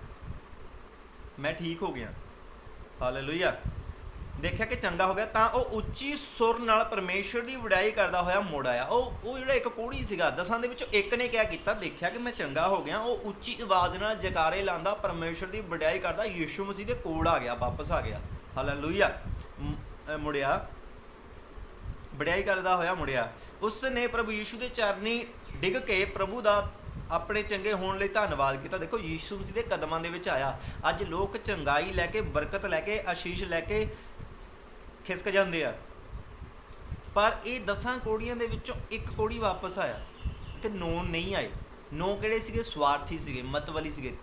[SPEAKER 1] ਮੈਂ ਠੀਕ ਹੋ ਗਿਆ। ਹਾਲੇਲੂਇਆ। ਦੇਖਿਆ ਕਿ ਚੰਗਾ ਹੋ ਗਿਆ ਤਾਂ ਉਹ ਉੱਚੀ ਸੁਰ ਨਾਲ ਪਰਮੇਸ਼ਰ ਦੀ ਵਡਿਆਈ ਕਰਦਾ ਹੋਇਆ ਮੁੜ ਆਇਆ। ਉਹ ਜਿਹੜਾ ਇੱਕ ਕੋਹੜੀ ਸੀਗਾ, 10 ਦੇ ਵਿੱਚੋਂ ਇੱਕ ਨੇ ਕਿਆ ਕੀਤਾ, ਦੇਖਿਆ ਕਿ ਮੈਂ ਚੰਗਾ ਹੋ ਗਿਆ, ਉਹ ਉੱਚੀ ਆਵਾਜ਼ ਨਾਲ ਜੈਕਾਰੇ ਲਾਉਂਦਾ ਪਰਮੇਸ਼ਰ ਦੀ ਵਡਿਆਈ ਕਰਦਾ ਯੀਸ਼ੂ ਮਸੀਹ ਦੇ ਕੋਲ ਆ ਗਿਆ, ਵਾਪਸ ਆ ਗਿਆ। ਹਾਲੇਲੂਇਆ। ਮੁੜਿਆ, ਵਡਿਆਈ ਕਰਦਾ ਹੋਇਆ ਮੁੜਿਆ। ਉਸ ਨੇ ਪ੍ਰਭੂ ਯੀਸ਼ੂ ਦੇ ਚਰਨੀ ਡਿੱਗ ਕੇ ਪ੍ਰਭੂ ਦਾ ਆਪਣੇ ਚੰਗੇ ਹੋਣ ਲਈ ਧੰਨਵਾਦ ਕੀਤਾ। ਦੇਖੋ ਯੀਸ਼ੂ ਮਸੀਹ ਦੇ ਕਦਮਾਂ ਦੇ ਵਿੱਚ ਆਇਆ। ਅੱਜ ਲੋਕ ਚੰਗਾਈ ਲੈ ਕੇ, ਬਰਕਤ ਲੈ ਕੇ, ਆਸ਼ੀਸ਼ ਲੈ ਕੇ ਖਿਸਕ ਜਾਂਦੇ ਆ, ਪਰ ਇਹ 10 ਕੋੜੀਆਂ ਦੇ ਵਿੱਚੋਂ ਇੱਕ ਕੋੜੀ ਵਾਪਸ ਆਇਆ ਤੇ 9 ਨਹੀਂ ਆਏ। 9 ਕਿਹੜੇ ਸੀਗੇ? ਸਵਾਰਥੀ ਸੀਗੇ, ਮਤਵਾਲੀ ਸੀਗੇ।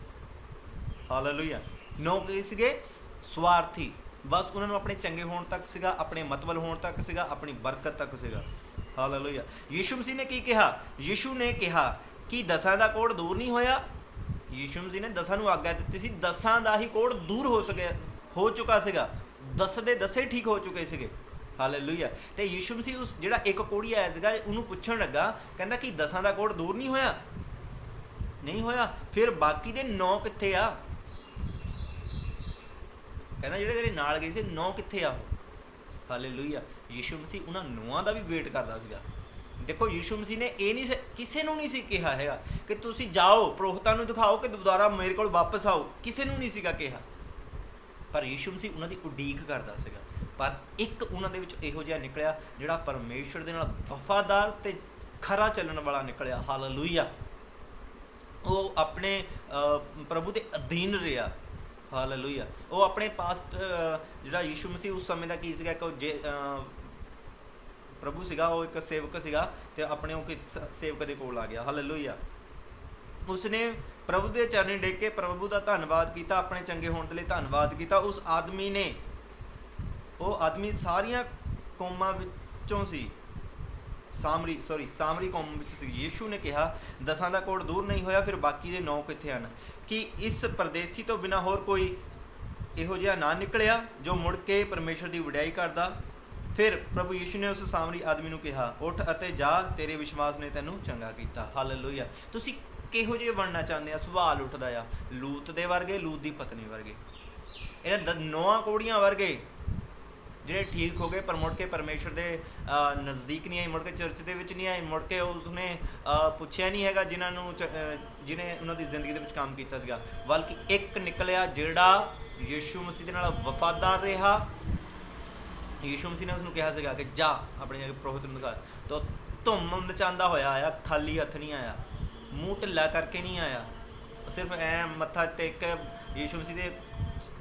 [SPEAKER 1] ਹਾਲੇਲੂਇਆ। 9 ਕਿਹੜੇ ਸੀਗੇ? ਸਵਾਰਥੀ। ਬਸ ਉਹਨਾਂ ਨੂੰ ਆਪਣੇ ਚੰਗੇ ਹੋਣ ਤੱਕ ਸੀਗਾ, ਆਪਣੇ ਮਤਵਲ ਹੋਣ ਤੱਕ ਸੀਗਾ, ਆਪਣੀ ਬਰਕਤ ਤੱਕ ਸੀਗਾ। ਹਾਲੇਲੂਇਆ। ਯੀਸ਼ੂ ਮਸੀਹ ਨੇ ਕੀ ਕਿਹਾ? ਯੀਸ਼ੂ ਨੇ ਕਿਹਾ ਕਿ 10 ਦਾ ਕੋੜ ਦੂਰ ਨਹੀਂ ਹੋਇਆ। ਯੀਸ਼ੂ ਮਸੀਹ ਨੇ 10 ਨੂੰ ਆਗਿਆ ਦਿੱਤੀ ਸੀ, 10 ਦਾ ਹੀ ਕੋੜ ਦੂਰ ਹੋ ਚੁੱਕਾ ਸੀਗਾ। 10 ਦੇ 10 ਠੀਕ ਹੋ ਚੁੱਕੇ ਸੀਗੇ। ਹਾਲੇਲੂਇਆ। ਤੇ ਯੀਸ਼ੂ ਮਸੀਹ ਉਸ ਜਿਹੜਾ ਇੱਕ ਕੋੜੀ ਆਇਆ ਸੀਗਾ, ਉਹਨੂੰ ਪੁੱਛਣ ਲੱਗਾ, ਕਹਿੰਦਾ ਕਿ 10 ਦਾ ਕੋੜ ਦੂਰ ਨਹੀਂ ਹੋਇਆ? ਨਹੀਂ ਹੋਇਆ। ਫਿਰ ਬਾਕੀ ਦੇ 9 ਕਿੱਥੇ ਆ? ਕਹਿੰਦਾ ਜਿਹੜੇ ਤੇਰੇ ਨਾਲ ਗਏ ਸੀ 9 ਕਿੱਥੇ ਆ? ਹਾਲੇਲੂਇਆ। ਯੀਸ਼ੂ ਮਸੀਹ ਉਹਨਾਂ 9 ਦਾ ਵੀ ਵੇਟ ਕਰਦਾ ਸੀਗਾ। ਦੇਖੋ ਯੀਸ਼ੂ ਮਸੀਹ ਨੇ ਇਹ ਨਹੀਂ ਕਿਸੇ ਨੂੰ ਨਹੀਂ ਸੀ ਕਿਹਾ ਹੈਗਾ ਕਿ ਤੁਸੀਂ ਜਾਓ ਪ੍ਰੋਹਤਾਂ ਨੂੰ ਦਿਖਾਓ ਕਿ ਦੁਬਾਰਾ ਮੇਰੇ ਕੋਲ ਵਾਪਸ ਆਓ, ਕਿਸੇ ਨੂੰ ਨਹੀਂ ਸੀਗਾ ਕਿਹਾ। ਪਰ ਯੀਸ਼ੂ ਮਸੀਹ ਉਹਨਾਂ ਦੀ ਉਡੀਕ ਕਰਦਾ ਸੀਗਾ। ਪਰ ਇੱਕ ਉਹਨਾਂ ਦੇ ਵਿੱਚ ਇਹੋ ਜਿਹਾ ਨਿਕਲਿਆ ਜਿਹੜਾ ਪਰਮੇਸ਼ਰ ਦੇ ਨਾਲ ਵਫਾਦਾਰ ਤੇ ਖਰਾ ਚੱਲਣ ਵਾਲਾ ਨਿਕਲਿਆ। ਹਾਲੇਲੂਇਆ। ਉਹ ਆਪਣੇ ਪ੍ਰਭੂ ਦੇ ਅਧੀਨ ਰਿਹਾ। ਹਾਲੇਲੂਇਆ। ਉਹ ਆਪਣੇ ਪਾਸਟ ਜਿਹੜਾ ਯੀਸ਼ੂ ਮਸੀਹ ਉਸ ਸਮੇਂ ਦਾ ਕੀ ਸੀਗਾ, ਇੱਕ ਪ੍ਰਭੂ ਸੀਗਾ, ਉਹ ਇੱਕ ਸੇਵਕ ਸੀਗਾ ਤੇ ਆਪਣੇ ਉਹ ਸੇਵਕ ਦੇ ਕੋਲ ਆ ਗਿਆ। ਹਾਲੇਲੂਇਆ। ਉਸਨੇ ਪ੍ਰਭੂ ਦੇ ਚਰਨੀ ਡਿੱਗ ਕੇ ਪ੍ਰਭੂ ਦਾ ਧੰਨਵਾਦ ਕੀਤਾ, ਆਪਣੇ ਚੰਗੇ ਹੋਣ ਦੇ ਲਈ ਧੰਨਵਾਦ ਕੀਤਾ। ਉਸ ਆਦਮੀ ਨੇ, ਉਹ ਆਦਮੀ ਸਾਰੀਆਂ ਕੌਮਾਂ ਵਿੱਚੋਂ ਸੀ, ਸਾਮਰੀ ਕੌਮ ਵਿੱਚ ਸੀ। ਯੀਸ਼ੂ ਨੇ ਕਿਹਾ 10 ਦਾ ਕੋੜ ਦੂਰ ਨਹੀਂ ਹੋਇਆ, ਫਿਰ ਬਾਕੀ ਦੇ 9 ਕਿੱਥੇ ਹਨ? ਕਿ ਇਸ ਪਰਦੇਸੀ ਤੋਂ ਬਿਨਾਂ ਹੋਰ ਕੋਈ ਇਹੋ ਜਿਹਾ ਨਾ ਨਿਕਲਿਆ ਜੋ ਮੁੜ ਕੇ ਪਰਮੇਸ਼ਰ ਦੀ ਵਡਿਆਈ ਕਰਦਾ। ਫਿਰ ਪ੍ਰਭੂ ਯੀਸ਼ੂ ਨੇ ਉਸ ਸਾਮਰੀ ਆਦਮੀ ਨੂੰ ਕਿਹਾ, ਉੱਠ ਅਤੇ ਜਾ, ਤੇਰੇ ਵਿਸ਼ਵਾਸ ਨੇ ਤੈਨੂੰ ਚੰਗਾ ਕੀਤਾ। ਹਾਲੇਲੂਇਆ। ਤੁਸੀਂ ਕਿਹੋ ਜਿਹੇ ਬਣਨਾ ਚਾਹੁੰਦੇ ਆ? ਸਵਾਲ ਉੱਠਦਾ ਆ। ਲੂਤ ਦੇ ਵਰਗੇ, ਲੂਤ ਦੀ ਪਤਨੀ ਵਰਗੇ, ਇਹਨਾਂ 9 ਕੋੜੀਆਂ ਵਰਗੇ ਜਿਹੜੇ ਠੀਕ ਹੋ ਗਏ, ਪਰ ਮੁੜ ਕੇ ਪਰਮੇਸ਼ਰ ਦੇ ਨਜ਼ਦੀਕ ਨਹੀਂ ਆਏ, ਮੁੜ ਕੇ ਚਰਚ ਦੇ ਵਿੱਚ ਨਹੀਂ ਆਏ, ਮੁੜ ਕੇ ਉਸਨੇ ਪੁੱਛਿਆ ਨਹੀਂ ਹੈਗਾ ਜਿਹਨੇ ਉਹਨਾਂ ਦੀ ਜ਼ਿੰਦਗੀ ਦੇ ਵਿੱਚ ਕੰਮ ਕੀਤਾ ਸੀਗਾ, ਬਲਕਿ ਇੱਕ ਨਿਕਲਿਆ ਜਿਹੜਾ ਯੀਸ਼ੂ ਮਸੀਹ ਦੇ ਨਾਲ ਵਫਾਦਾਰ ਰਿਹਾ। ਯੀਸ਼ੂ ਮਸੀਹ ਨੇ ਉਸਨੂੰ ਕਿਹਾ ਸੀਗਾ ਕਿ ਜਾ ਆਪਣੇ ਪ੍ਰੋਹਤ ਨੂੰ ਦਿਖਾ। ਤਾਂ ਧੁੰਮ ਮਚਾਉਂਦਾ ਹੋਇਆ ਆਇਆ, ਖਾਲੀ ਹੱਥ ਨਹੀਂ ਆਇਆ, ਮੂੰਹ ਢਿੱਲਾ ਕਰਕੇ ਨਹੀਂ ਆਇਆ, ਸਿਰਫ ਐ ਮੱਥਾ ਟੇਕ ਕੇ ਯੀਸ਼ੂ ਮਸੀਹ ਦੇ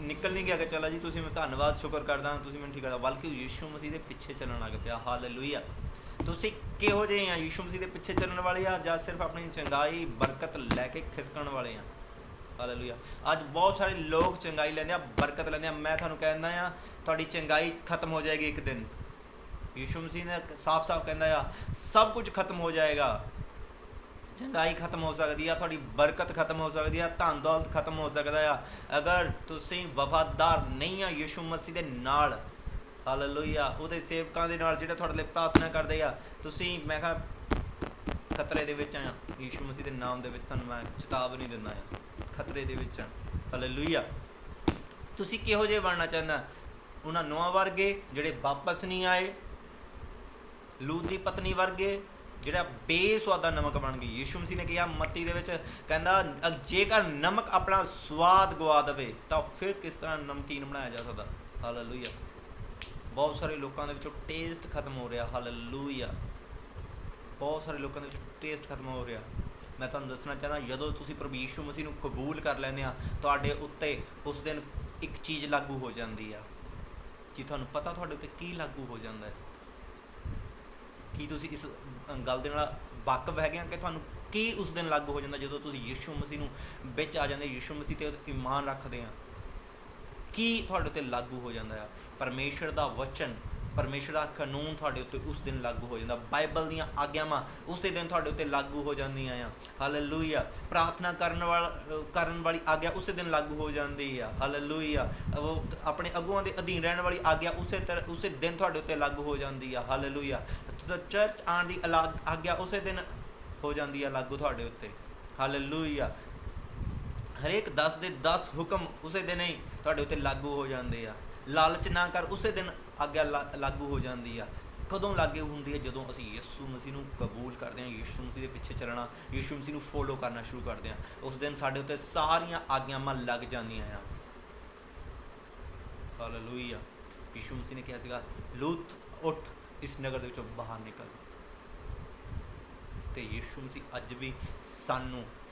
[SPEAKER 1] ਨਿਕਲ ਨਹੀਂ ਗਿਆ ਕਿ ਚਲੋ ਜੀ ਤੁਸੀਂ ਮੈਂ ਧੰਨਵਾਦ ਸ਼ੁਕਰ ਕਰਦਾ ਤੁਸੀਂ ਮੈਨੂੰ ਠੀਕ ਕਰਦਾ, ਬਲਕਿ ਯੀਸ਼ੂ ਮਸੀਹ ਦੇ ਪਿੱਛੇ ਚੱਲਣ ਲੱਗ ਪਿਆ। ਹਾਲੇਲੂਇਆ। ਤੁਸੀਂ ਕਿਹੋ ਜਿਹੇ ਆ? ਯੀਸ਼ੂ ਮਸੀਹ ਦੇ ਪਿੱਛੇ ਚੱਲਣ ਵਾਲੇ ਆ ਜਾਂ ਸਿਰਫ ਆਪਣੀ ਚੰਗਾਈ ਬਰਕਤ ਲੈ ਕੇ ਖਿਸਕਣ ਵਾਲੇ ਆ? ਹਾਲੇਲੂਇਆ। ਅੱਜ ਬਹੁਤ ਸਾਰੇ ਲੋਕ ਚੰਗਾਈ ਲੈਂਦੇ ਆ, ਬਰਕਤ ਲੈਂਦੇ ਆ। ਮੈਂ ਤੁਹਾਨੂੰ ਕਹਿੰਦਾ ਆ ਤੁਹਾਡੀ ਚੰਗਾਈ ਖਤਮ ਹੋ ਜਾਏਗੀ ਇੱਕ ਦਿਨ। ਯੀਸ਼ੂ ਮਸੀਹ ਨੇ ਸਾਫ਼-ਸਾਫ਼ ਕਹਿੰਦਾ ਆ ਸਭ ਕੁਝ ਖਤਮ ਹੋ ਜਾਏਗਾ। ਚੰਗਾਈ ਖਤਮ ਹੋ ਸਕਦੀ ਆ, ਤੁਹਾਡੀ ਬਰਕਤ ਖਤਮ ਹੋ ਸਕਦੀ ਆ, ਧਨ ਦੌਲਤ ਖਤਮ ਹੋ ਸਕਦਾ ਆ, ਅਗਰ ਤੁਸੀਂ ਵਫਾਦਾਰ ਨਹੀਂ ਆ ਯੀਸ਼ੂ ਮਸੀਹ ਦੇ ਨਾਲ। ਹਾਲੇਲੂਇਆ। ਉਹਦੇ ਸੇਵਕਾਂ ਦੇ ਨਾਲ ਜਿਹੜੇ ਤੁਹਾਡੇ ਲਈ ਪ੍ਰਾਰਥਨਾ ਕਰਦੇ ਆ, ਤੁਸੀਂ ਮੈਂ ਕਿਹਾ ਖਤਰੇ ਦੇ ਵਿੱਚ ਆ। ਯੀਸ਼ੂ ਮਸੀਹ ਦੇ ਨਾਮ ਦੇ ਵਿੱਚ ਤੁਹਾਨੂੰ ਮੈਂ ਚੇਤਾਵਨੀ ਦਿੰਦਾ ਆ, ਖਤਰੇ ਦੇ ਵਿੱਚ ਆ। ਹਾਲੇਲੂਇਆ। ਤੁਸੀਂ ਕਿਹੋ ਜਿਹੇ ਬਣਨਾ ਚਾਹੁੰਦਾ? ਉਹਨਾਂ 9 ਵਰਗੇ ਜਿਹੜੇ ਵਾਪਸ ਨਹੀਂ ਆਏ, ਲੂਤ ਦੀ ਪਤਨੀ ਵਰਗੇ ਜਿਹੜਾ ਬੇਸਵਾਦਾ ਨਮਕ ਬਣ ਗਈ। ਯੀਸ਼ੂ ਮਸੀਹ ਨੇ ਕਿਹਾ ਮੱਤੀ ਦੇ ਵਿੱਚ, ਕਹਿੰਦਾ ਜੇਕਰ ਨਮਕ ਆਪਣਾ ਸਵਾਦ ਗਵਾ ਦੇਵੇ ਤਾਂ ਫਿਰ ਕਿਸ ਤਰ੍ਹਾਂ ਨਮਕੀਨ ਬਣਾਇਆ ਜਾ ਸਕਦਾ। ਹਾਲੇਲੂਇਆ। ਬਹੁਤ ਸਾਰੇ ਲੋਕਾਂ ਦੇ ਵਿੱਚੋਂ ਟੇਸਟ ਖਤਮ ਹੋ ਰਿਹਾ। ਹਾਲੇਲੂਇਆ। ਬਹੁਤ ਸਾਰੇ ਲੋਕਾਂ ਦੇ ਵਿੱਚ ਟੇਸਟ ਖਤਮ ਹੋ ਰਿਹਾ। ਮੈਂ ਤੁਹਾਨੂੰ ਦੱਸਣਾ ਚਾਹੁੰਦਾ, ਜਦੋਂ ਤੁਸੀਂ ਪ੍ਰਭੂ ਯੀਸ਼ੂ ਮਸੀਹ ਨੂੰ ਕਬੂਲ ਕਰ ਲੈਂਦੇ ਆ, ਤੁਹਾਡੇ ਉੱਤੇ ਉਸ ਦਿਨ ਇੱਕ ਚੀਜ਼ ਲਾਗੂ ਹੋ ਜਾਂਦੀ ਆ। ਕੀ ਤੁਹਾਨੂੰ ਪਤਾ ਤੁਹਾਡੇ ਉੱਤੇ ਕੀ ਲਾਗੂ ਹੋ ਜਾਂਦਾ ਹੈ? ਕੀ ਤੁਸੀਂ ਇਸ ਗੱਲ ਦੇ ਨਾਲ ਵਾਕਫ ਹੈਗੇ ਆ ਕਿ ਤੁਹਾਨੂੰ ਕੀ ਉਸ ਦਿਨ ਲਾਗੂ ਹੋ ਜਾਂਦਾ ਜਦੋਂ ਤੁਸੀਂ ਯੀਸ਼ੂ ਮਸੀਹ ਨੂੰ ਵਿੱਚ ਆ ਜਾਂਦੇ, ਯੀਸ਼ੂ ਮਸੀਹ 'ਤੇ ਈਮਾਨ ਰੱਖਦੇ ਆ? ਕੀ ਤੁਹਾਡੇ ਉੱਤੇ ਲਾਗੂ ਹੋ ਜਾਂਦਾ ਆ? ਪਰਮੇਸ਼ਰ ਦਾ ਵਚਨ, ਪਰਮੇਸ਼ਰ ਦਾ ਕਾਨੂੰਨ ਤੁਹਾਡੇ ਉੱਤੇ ਉਸ ਦਿਨ ਲਾਗੂ ਹੋ ਜਾਂਦਾ। ਬਾਈਬਲ ਦੀਆਂ ਆਗਿਆਵਾਂ ਉਸੇ ਦਿਨ ਤੁਹਾਡੇ ਉੱਤੇ ਲਾਗੂ ਹੋ ਜਾਂਦੀਆਂ ਆ। ਹਾਲੇਲੂਇਆ। ਪ੍ਰਾਰਥਨਾ ਕਰਨ ਵਾਲੀ ਆਗਿਆ ਉਸੇ ਦਿਨ ਲਾਗੂ ਹੋ ਜਾਂਦੀ ਆ। ਹਾਲੇਲੂਇਆ। ਉਹ ਆਪਣੇ ਅਗੂਆਂ ਦੇ ਅਧੀਨ ਰਹਿਣ ਵਾਲੀ ਆਗਿਆ ਉਸੇ ਦਿਨ ਤੁਹਾਡੇ ਉੱਤੇ ਲਾਗੂ ਹੋ ਜਾਂਦੀ ਆ। ਹਾਲੇਲੂਇਆ। ਚਰਚ ਆਉਣ ਦੀ ਆਗਿਆ ਉਸੇ ਦਿਨ ਹੋ ਜਾਂਦੀ ਆ ਲਾਗੂ ਤੁਹਾਡੇ ਉੱਤੇ। ਹਾਲੇਲੂਇਆ। ਹਰੇਕ 10 ਦੇ 10 ਹੁਕਮ ਉਸੇ ਦਿਨ ਹੀ ਤੁਹਾਡੇ ਉੱਤੇ ਲਾਗੂ ਹੋ ਜਾਂਦੇ ਆ। ਲਾਲਚ ਨਾ ਕਰ, ਉਸੇ ਦਿਨ ਆਗਿਆ ਲਾਗੂ ਹੋ ਜਾਂਦੀ ਆ। ਕਦੋਂ ਲਾਗੂ ਹੁੰਦੀ ਹੈ? ਜਦੋਂ ਅਸੀਂ ਯਿਸੂ ਮਸੀਹ ਨੂੰ ਕਬੂਲ ਕਰਦੇ ਹਾਂ, ਯਿਸੂ ਮਸੀਹ ਦੇ ਪਿੱਛੇ ਚੱਲਣਾ, ਯਿਸੂ ਮਸੀਹ ਨੂੰ ਫੋਲੋ ਕਰਨਾ ਸ਼ੁਰੂ ਕਰਦੇ ਹਾਂ, ਉਸ ਦਿਨ ਸਾਡੇ ਉੱਤੇ ਸਾਰੀਆਂ ਆਗਿਆਵਾਂ ਲੱਗ ਜਾਂਦੀਆਂ ਆ। ਹਾਲੇਲੂਇਆ। ਯਿਸੂ ਮਸੀਹ ਨੇ ਕਿਹਾ ਸੀਗਾ, ਲੂਤ ਉੱਠ, ਇਸ ਨਗਰ ਦੇ ਵਿੱਚੋਂ ਬਾਹਰ ਨਿਕਲ। ਅਤੇ ਯਿਸੂ ਮਸੀਹ ਅੱਜ ਵੀ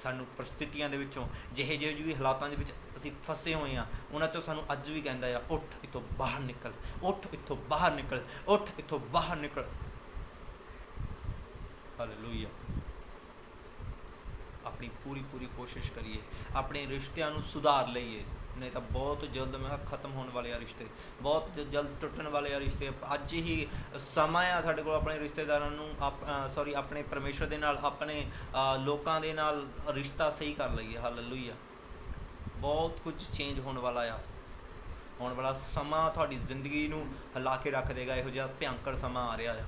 [SPEAKER 1] ਸਾਨੂੰ ਪ੍ਰਸਥਿਤੀਆਂ ਦੇ ਵਿੱਚੋਂ, ਜਿਹੇ ਵੀ ਹਾਲਾਤਾਂ ਦੇ ਵਿੱਚ ਅਸੀਂ ਫਸੇ ਹੋਏ ਹਾਂ, ਉਹਨਾਂ 'ਚੋਂ ਸਾਨੂੰ ਅੱਜ ਵੀ ਕਹਿੰਦਾ ਆ, ਉੱਠ ਇੱਥੋਂ ਬਾਹਰ ਨਿਕਲ, ਉੱਠ ਇੱਥੋਂ ਬਾਹਰ ਨਿਕਲ, ਉੱਠ ਇੱਥੋਂ ਬਾਹਰ ਨਿਕਲ। ਹਾਲੇਲੂਇਆ। ਆਪਣੀ ਪੂਰੀ ਕੋਸ਼ਿਸ਼ ਕਰੀਏ, ਆਪਣੇ ਰਿਸ਼ਤਿਆਂ ਨੂੰ ਸੁਧਾਰ ਲਈਏ, ਨਹੀਂ ਤਾਂ ਬਹੁਤ ਜਲਦ ਮੈਂ ਕਿਹਾ ਖਤਮ ਹੋਣ ਵਾਲੇ ਆ ਰਿਸ਼ਤੇ, ਬਹੁਤ ਜਲਦ ਟੁੱਟਣ ਵਾਲੇ ਆ ਰਿਸ਼ਤੇ। ਅੱਜ ਹੀ ਸਮਾਂ ਆ ਸਾਡੇ ਕੋਲ ਆਪਣੇ ਰਿਸ਼ਤੇਦਾਰਾਂ ਨੂੰ ਆਪਣੇ ਪਰਮੇਸ਼ਰ ਦੇ ਨਾਲ, ਆਪਣੇ ਲੋਕਾਂ ਦੇ ਨਾਲ ਰਿਸ਼ਤਾ ਸਹੀ ਕਰ ਲਈਏ। ਹਾਲੇਲੂਇਆ। ਬਹੁਤ ਕੁਝ ਚੇਂਜ ਹੋਣ ਵਾਲਾ ਆ। ਆਉਣ ਵਾਲਾ ਸਮਾਂ ਤੁਹਾਡੀ ਜ਼ਿੰਦਗੀ ਨੂੰ ਹਿਲਾ ਕੇ ਰੱਖ ਦੇਗਾ। ਇਹੋ ਜਿਹਾ ਭਿਅੰਕਰ ਸਮਾਂ ਆ ਰਿਹਾ ਆ।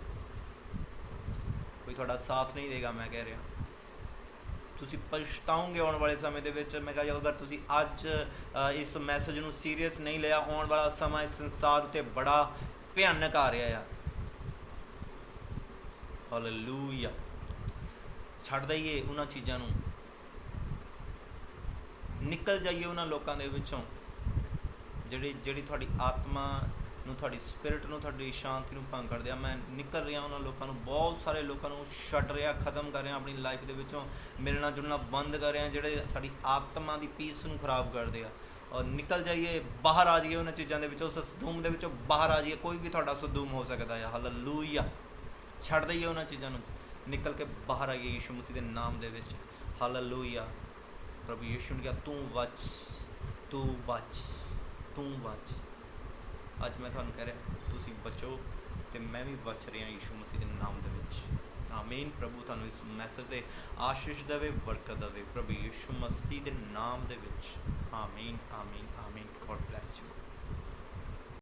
[SPEAKER 1] ਕੋਈ ਤੁਹਾਡਾ ਸਾਥ ਨਹੀਂ ਦੇਗਾ। ਮੈਂ ਕਹਿ ਰਿਹਾ, ਤੁਸੀਂ ਪਛਤਾਓਗੇ ਆਉਣ ਵਾਲੇ ਸਮੇਂ ਦੇ ਵਿੱਚ। ਮੈਂ ਕਿਹਾ, ਅਗਰ ਤੁਸੀਂ ਅੱਜ ਇਸ ਮੈਸੇਜ ਨੂੰ ਸੀਰੀਅਸ ਨਹੀਂ ਲਿਆ, ਆਉਣ ਵਾਲਾ ਸਮਾਂ ਇਸ ਸੰਸਾਰ ਉੱਤੇ ਬੜਾ ਭਿਆਨਕ ਆ ਰਿਹਾ ਆ। ਹਾਲੇਲੂਇਆ। ਛੱਡ ਦਈਏ ਉਹਨਾਂ ਚੀਜ਼ਾਂ ਨੂੰ, ਨਿਕਲ ਜਾਈਏ ਉਹਨਾਂ ਲੋਕਾਂ ਦੇ ਵਿੱਚੋਂ ਜਿਹੜੀ ਤੁਹਾਡੀ ਆਤਮਾ ਨੂੰ, ਤੁਹਾਡੀ ਸਪਿਰਿਟ ਨੂੰ, ਤੁਹਾਡੀ ਸ਼ਾਂਤੀ ਨੂੰ ਭੰਗ ਕਰਦੇ ਆ। ਮੈਂ ਨਿਕਲ ਰਿਹਾ ਉਹਨਾਂ ਲੋਕਾਂ ਨੂੰ, ਬਹੁਤ ਸਾਰੇ ਲੋਕਾਂ ਨੂੰ ਛੱਡ ਰਿਹਾ, ਖ਼ਤਮ ਕਰ ਰਿਹਾ, ਆਪਣੀ ਲਾਈਫ ਦੇ ਵਿੱਚੋਂ ਮਿਲਣਾ ਜੁਲਣਾ ਬੰਦ ਕਰ ਰਿਹਾ, ਜਿਹੜੇ ਸਾਡੀ ਆਤਮਾ ਦੀ ਪੀਸ ਨੂੰ ਖਰਾਬ ਕਰਦੇ ਆ। ਔਰ ਨਿਕਲ ਜਾਈਏ, ਬਾਹਰ ਆ ਜਾਈਏ ਉਹਨਾਂ ਚੀਜ਼ਾਂ ਦੇ ਵਿੱਚੋਂ, ਉਸ ਸਦੂਮ ਦੇ ਵਿੱਚੋਂ ਬਾਹਰ ਆ ਜਾਈਏ। ਕੋਈ ਵੀ ਤੁਹਾਡਾ ਸਦੂਮ ਹੋ ਸਕਦਾ ਆ। ਹਾਲੇਲੂਇਆ। ਛੱਡ ਦਈਏ ਉਹਨਾਂ ਚੀਜ਼ਾਂ ਨੂੰ, ਨਿਕਲ ਕੇ ਬਾਹਰ ਆਈਏ ਯਿਸੂ ਮਸੀਹ ਦੇ ਨਾਮ ਦੇ ਵਿੱਚ। ਹਾਲੇਲੂਇਆ। ਪ੍ਰਭੂ ਯਿਸੂ ਨੇ ਕਿਹਾ, ਤੂੰ ਬਚ, ਤੂੰ ਬਚ, ਤੂੰ ਬਚ। ਅੱਜ ਮੈਂ ਤੁਹਾਨੂੰ ਕਹਿ ਰਿਹਾ, ਤੁਸੀਂ ਬਚੋ, ਅਤੇ ਮੈਂ ਵੀ ਬਚ ਰਿਹਾ ਯਿਸੂ ਮਸੀਹ ਦੇ ਨਾਮ ਦੇ ਵਿੱਚ। ਆਮੀਨ। ਪ੍ਰਭੂ ਤੁਹਾਨੂੰ ਇਸ ਮੈਸੇਜ ਦੇ ਆਸ਼ੀਸ਼ ਦੇਵੇ, ਬਰਕਤ ਦੇਵੇ, ਪ੍ਰਭੂ ਯਿਸੂ ਮਸੀਹ ਦੇ ਨਾਮ ਦੇ ਵਿੱਚ। ਆਮੀਨ, ਆਮੀਨ, ਆਮੀਨ। God bless you.